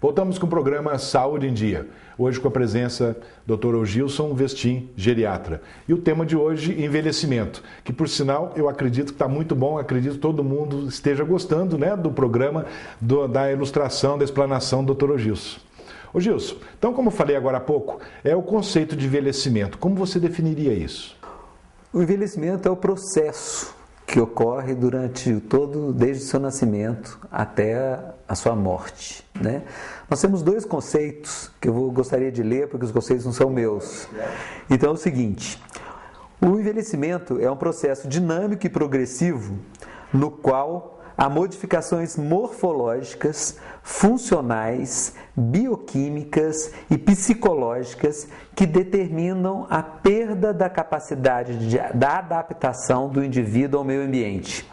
Voltamos com o programa Saúde em Dia. Hoje com a presença do Dr. Gilson Vestin, geriatra. E o tema de hoje, envelhecimento, que por sinal eu acredito que está muito bom, acredito que todo mundo esteja gostando, né, do programa, da ilustração, da explanação do Dr. Gilson. Ô Gilson, então como eu falei agora há pouco, é o conceito de envelhecimento. Como você definiria isso? O envelhecimento é o processo que ocorre desde o seu nascimento até a sua morte, né? Nós temos dois conceitos que eu gostaria de ler, porque os conceitos não são meus. Então é o seguinte: o envelhecimento é um processo dinâmico e progressivo no qual há modificações morfológicas, funcionais, bioquímicas e psicológicas que determinam a perda da capacidade da adaptação do indivíduo ao meio ambiente,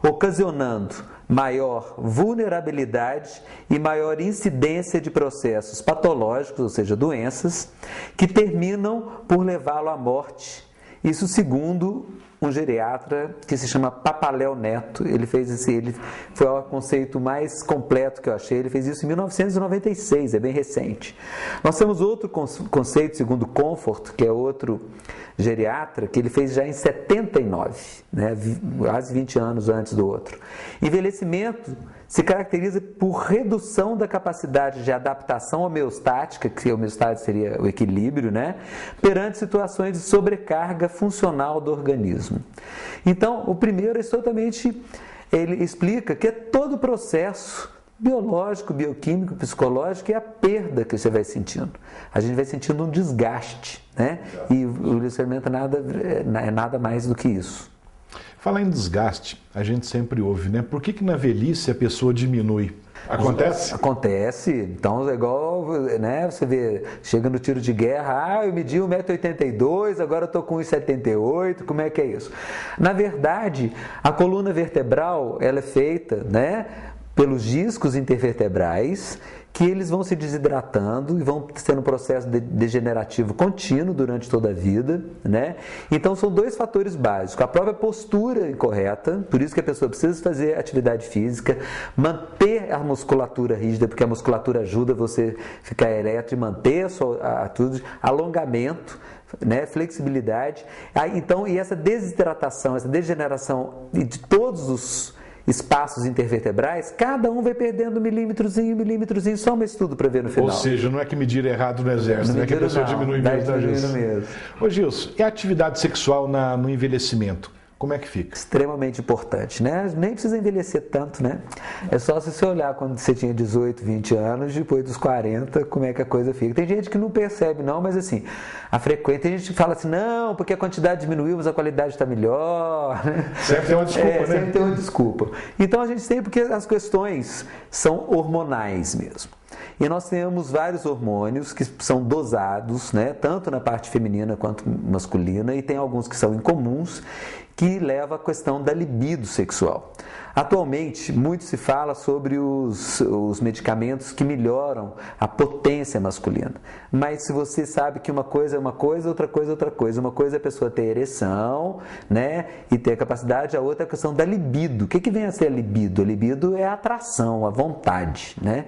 ocasionando maior vulnerabilidade e maior incidência de processos patológicos, ou seja, doenças, que terminam por levá-lo à morte. Isso segundo um geriatra que se chama Papaléu Neto. Ele foi o conceito mais completo que eu achei. Ele fez isso em 1996, é bem recente. Nós temos outro conceito, segundo Comfort, que é outro geriatra, que ele fez já em 79, né, quase 20 anos antes do outro. Envelhecimento se caracteriza por redução da capacidade de adaptação homeostática, que a homeostase seria o equilíbrio, né, perante situações de sobrecarga funcional do organismo. Então, o primeiro ele explica que é todo o processo biológico, bioquímico, psicológico, é a perda que você vai sentindo. A gente vai sentindo um desgaste, né? E o envelhecimento é nada mais do que isso. Falar em desgaste, a gente sempre ouve, né? Por que na velhice a pessoa diminui? Acontece? Acontece. Então é igual, né? Você vê, chega no tiro de guerra, eu medi 1,82 m, agora eu estou com 1,78 m, como é que é isso? Na verdade, a coluna vertebral, ela é feita, né, pelos discos intervertebrais, que eles vão se desidratando e vão tendo um processo degenerativo contínuo durante toda a vida, né? Então são dois fatores básicos: a própria postura incorreta, por isso que a pessoa precisa fazer atividade física, manter a musculatura rígida, porque a musculatura ajuda você a ficar ereto e manter alongamento, né, flexibilidade. Então, e essa desidratação, essa degeneração de todos os espaços intervertebrais, cada um vai perdendo milímetrozinho, só um estudo para ver no final. Ou seja, não é que medir errado no exército, não é que a pessoa diminui mesmo. Ô Gilson, e a atividade sexual no envelhecimento? Como é que fica? Extremamente importante, né? Nem precisa envelhecer tanto, né? É só se você olhar quando você tinha 18, 20 anos, depois dos 40, como é que a coisa fica. Tem gente que não percebe não, mas assim, a frequência, tem gente que fala assim, não, porque a quantidade diminuiu, mas a qualidade está melhor. Sempre tem uma desculpa, né? Sempre tem uma desculpa. Então a gente tem, porque as questões são hormonais mesmo. E nós temos vários hormônios que são dosados, né, tanto na parte feminina quanto masculina, e tem alguns que são incomuns, que levam à questão da libido sexual. Atualmente, muito se fala sobre os medicamentos que melhoram a potência masculina. Mas se você sabe que uma coisa é uma coisa, outra coisa é outra coisa. Uma coisa é a pessoa ter ereção, né, e ter a capacidade, a outra é a questão da libido. O que vem a ser a libido? A libido é a atração, a vontade, né?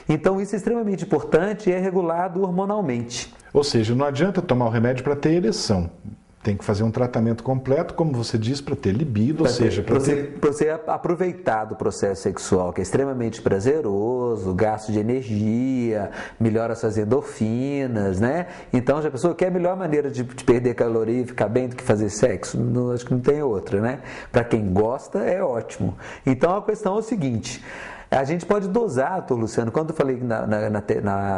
Então isso é extremamente importante e é regulado hormonalmente. Ou seja, não adianta tomar o remédio para ter ereção. Tem que fazer um tratamento completo, como você diz, para ter libido, ou seja... Para você aproveitar do processo sexual, que é extremamente prazeroso, gasto de energia, melhora suas endorfinas, né? Então, já a pessoa quer a melhor maneira de perder caloria e ficar bem do que fazer sexo? Não, acho que não tem outra, né? Para quem gosta, é ótimo. Então, a questão é o seguinte... A gente pode dosar, doutor Luciano, quando eu falei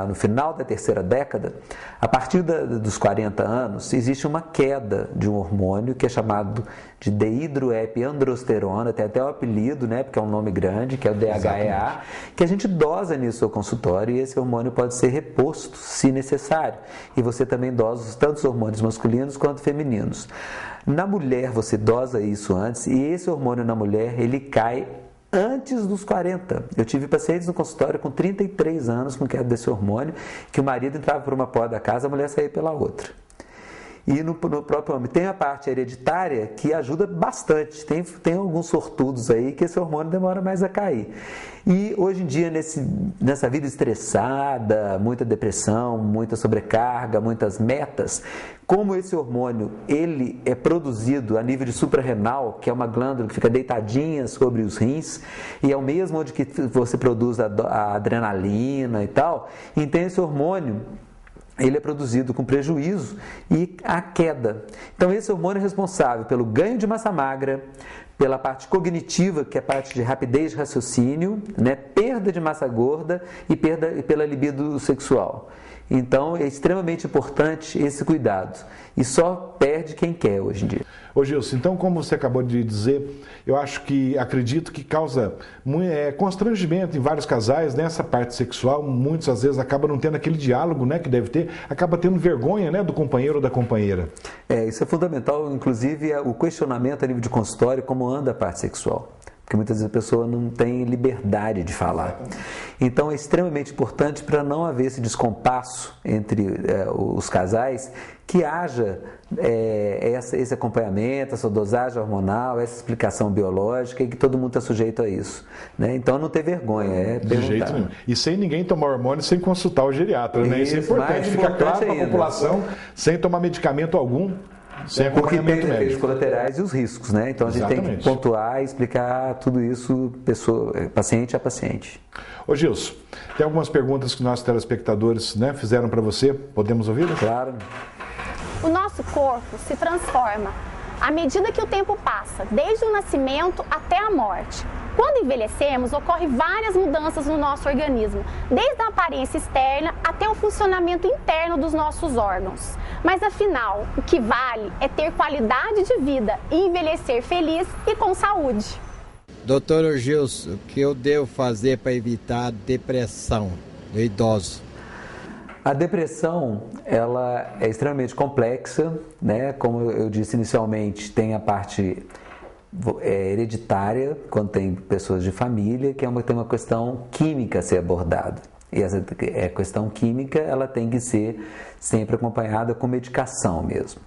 no final da terceira década, a partir dos 40 anos, existe uma queda de um hormônio que é chamado de dehidroepiandrosterona, tem até o apelido, né, porque é um nome grande, que é o DHEA, exatamente, que a gente dosa nisso no consultório, e esse hormônio pode ser reposto, se necessário. E você também dosa tanto os hormônios masculinos quanto femininos. Na mulher, você dosa isso antes, e esse hormônio na mulher, ele cai antes dos 40. Eu tive pacientes no consultório com 33 anos com queda desse hormônio, que o marido entrava por uma porta da casa, a mulher saía pela outra. E no próprio homem tem a parte hereditária que ajuda bastante. Tem alguns sortudos aí que esse hormônio demora mais a cair. E hoje em dia, nessa vida estressada, muita depressão, muita sobrecarga, muitas metas, como esse hormônio ele é produzido a nível de suprarrenal, que é uma glândula que fica deitadinha sobre os rins, e é o mesmo onde que você produz a adrenalina e tal, então esse hormônio ele é produzido com prejuízo e a queda. Então esse hormônio é responsável pelo ganho de massa magra, pela parte cognitiva, que é a parte de rapidez de raciocínio, né? Perda de massa gorda e pela libido sexual. Então é extremamente importante esse cuidado. E só perde quem quer hoje em dia. Ô Gilson, então como você acabou de dizer, acredito que causa constrangimento em vários casais nessa parte sexual. Muitos às vezes acabam não tendo aquele diálogo, né, que deve ter, acaba tendo vergonha, né, do companheiro ou da companheira. Isso é fundamental, inclusive o questionamento a nível de consultório, como anda a parte sexual. Porque muitas vezes a pessoa não tem liberdade de falar. Então é extremamente importante, para não haver esse descompasso entre os casais, que haja esse acompanhamento, essa dosagem hormonal, essa explicação biológica, e que todo mundo está sujeito a isso. Né? Então não ter vergonha, de jeito nenhum. E sem ninguém tomar hormônio sem consultar o geriatra. Né? Isso é importante, fica claro para a população, sem tomar medicamento algum. Sem porque tem os efeitos colaterais e os riscos, né? Então a gente tem que pontuar e explicar tudo isso paciente a paciente. Ô Gilson, tem algumas perguntas que nossos telespectadores, né, fizeram para você, podemos ouvir? Claro. O nosso corpo se transforma à medida que o tempo passa, desde o nascimento até a morte. Quando envelhecemos, ocorrem várias mudanças no nosso organismo, desde a aparência externa até o funcionamento interno dos nossos órgãos. Mas afinal, o que vale é ter qualidade de vida e envelhecer feliz e com saúde. Doutor Gilson, o que eu devo fazer para evitar a depressão do idoso? A depressão, ela é extremamente complexa, né? Como eu disse inicialmente, tem a parte hereditária, quando tem pessoas de família, que tem uma questão química a ser abordada. E essa questão química, ela tem que ser sempre acompanhada com medicação mesmo.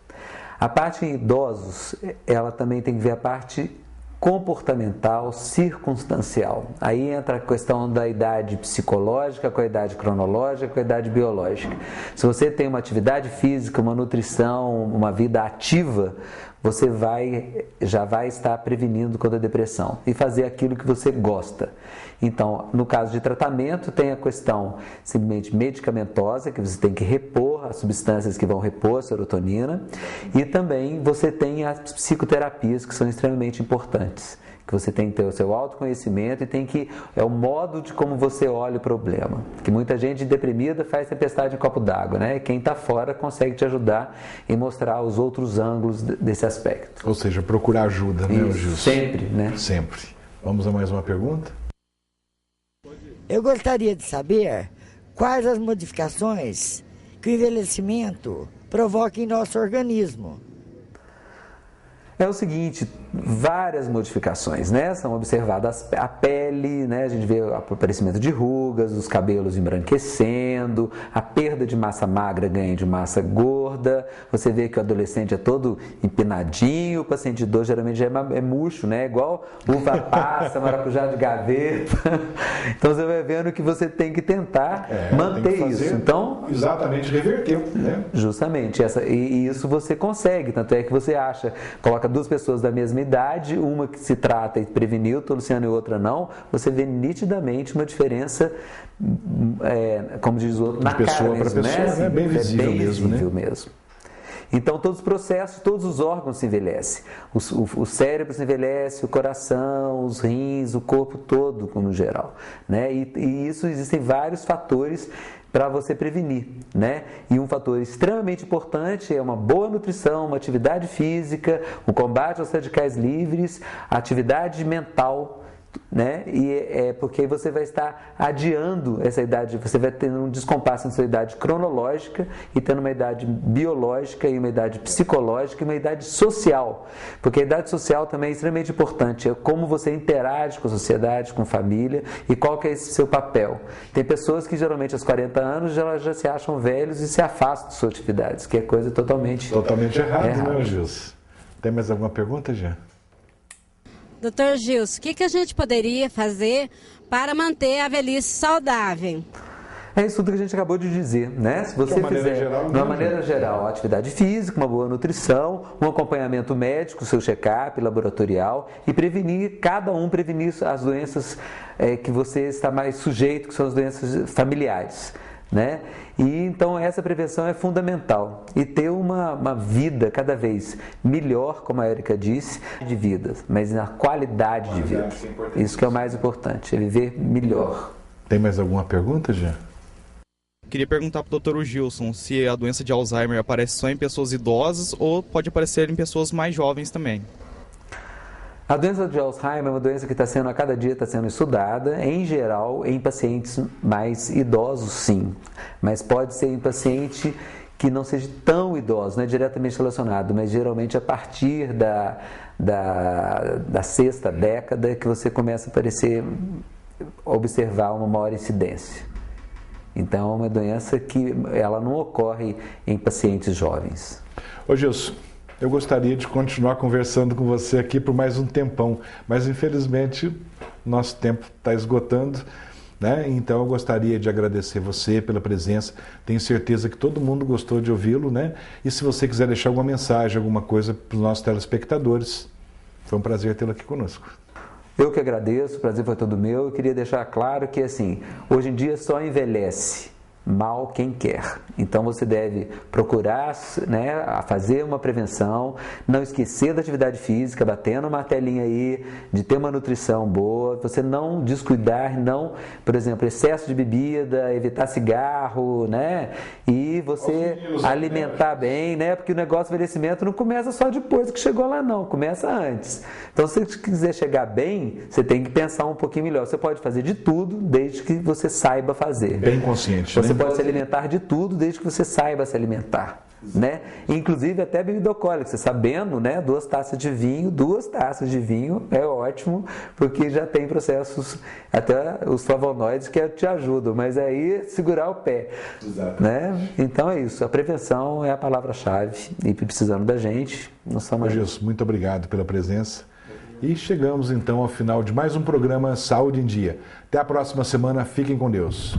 A parte em idosos, ela também tem que ver a parte comportamental, circunstancial. Aí entra a questão da idade psicológica com a idade cronológica, com a idade biológica. Se você tem uma atividade física, uma nutrição, uma vida ativa, você já vai estar prevenindo contra a depressão e fazer aquilo que você gosta. Então, no caso de tratamento, tem a questão simplesmente medicamentosa, que você tem que repor as substâncias que vão repor a serotonina, e também você tem as psicoterapias, que são extremamente importantes, que você tem que ter o seu autoconhecimento e é o modo de como você olha o problema. Que muita gente deprimida faz tempestade em copo d'água, né? E quem está fora consegue te ajudar e mostrar os outros ângulos desse aspecto. Ou seja, procurar ajuda, né, Gilson? Sempre, né? Sempre. Vamos a mais uma pergunta? Eu gostaria de saber quais as modificações que o envelhecimento provoca em nosso organismo. É o seguinte, várias modificações, né? São observadas a pele, né? A gente vê o aparecimento de rugas, os cabelos embranquecendo, a perda de massa magra, ganho de massa gorda. Você vê que o adolescente é todo empinadinho, o paciente idoso geralmente já é murcho, né? Igual uva passa, maracujá de gaveta. Então você vai vendo que você tem que tentar manter isso. Então, exatamente, reverter, né? Justamente, e isso você consegue, tanto é que você coloca duas pessoas da mesma idade, uma que se trata e preveniu, o Luciano e outra não, você vê nitidamente uma diferença, como diz o outro, na pessoa cara mesmo, para pessoa, né? É bem visível mesmo. Então todos os processos, todos os órgãos se envelhecem. O cérebro se envelhece, o coração, os rins, o corpo todo, como geral. Né? E isso existem vários fatores para você prevenir, né? E um fator extremamente importante é uma boa nutrição, uma atividade física, o combate aos radicais livres, a atividade mental, né? E é porque você vai estar adiando essa idade, você vai tendo um descompasso na sua idade cronológica e tendo uma idade biológica e uma idade psicológica e uma idade social, porque a idade social também é extremamente importante, é como você interage com a sociedade, com a família e qual que é esse seu papel. Tem pessoas que geralmente aos 40 anos já se acham velhos e se afastam de suas atividades, que é coisa totalmente errada, né, Gilson? Tem mais alguma pergunta, Jean? Doutor Gilson, o que a gente poderia fazer para manter a velhice saudável? É isso tudo que a gente acabou de dizer, né? Se você fizer, de uma maneira geral, atividade física, uma boa nutrição, um acompanhamento médico, seu check-up laboratorial e prevenir as doenças que você está mais sujeito, que são as doenças familiares, né? E então essa prevenção é fundamental e ter uma vida cada vez melhor, como a Érica disse, de vida, mas na qualidade de vida. Isso que é o mais importante, é viver melhor. Tem mais alguma pergunta, Jean? Queria perguntar para o Dr. Gilson se a doença de Alzheimer aparece só em pessoas idosas ou pode aparecer em pessoas mais jovens também. A doença de Alzheimer é uma doença que a cada dia está sendo estudada, em geral, em pacientes mais idosos, sim. Mas pode ser em paciente que não seja tão idoso, não é diretamente relacionado, mas geralmente a partir da sexta década que você começa a observar uma maior incidência. Então é uma doença que ela não ocorre em pacientes jovens. Ô Gilson, eu gostaria de continuar conversando com você aqui por mais um tempão, mas infelizmente nosso tempo está esgotando, né? Então eu gostaria de agradecer você pela presença, tenho certeza que todo mundo gostou de ouvi-lo, né? E se você quiser deixar alguma mensagem, alguma coisa para os nossos telespectadores, foi um prazer tê-lo aqui conosco. Eu que agradeço, o prazer foi todo meu. Eu queria deixar claro que, assim, hoje em dia só envelhece mal quem quer. Então você deve procurar, né, fazer uma prevenção, não esquecer da atividade física, batendo uma telinha aí, de ter uma nutrição boa, você não descuidar, não, por exemplo, excesso de bebida, evitar cigarro, né, e você alimentar bem, né, porque o negócio do envelhecimento não começa só depois que chegou lá não, começa antes. Então se você quiser chegar bem, você tem que pensar um pouquinho melhor. Você pode fazer de tudo, desde que você saiba fazer. Bem consciente, Você pode se alimentar de tudo, desde que você saiba se alimentar, né? Inclusive até bebida alcoólica, você sabendo, né? 2 taças de vinho é ótimo, porque já tem processos, até os flavonoides que te ajudam, mas aí segurar o pé. Exato. Né? Então é isso, a prevenção é a palavra-chave e precisando da gente, nós somos... Gilson, muito obrigado pela presença. E chegamos então ao final de mais um programa Saúde em Dia. Até a próxima semana, fiquem com Deus.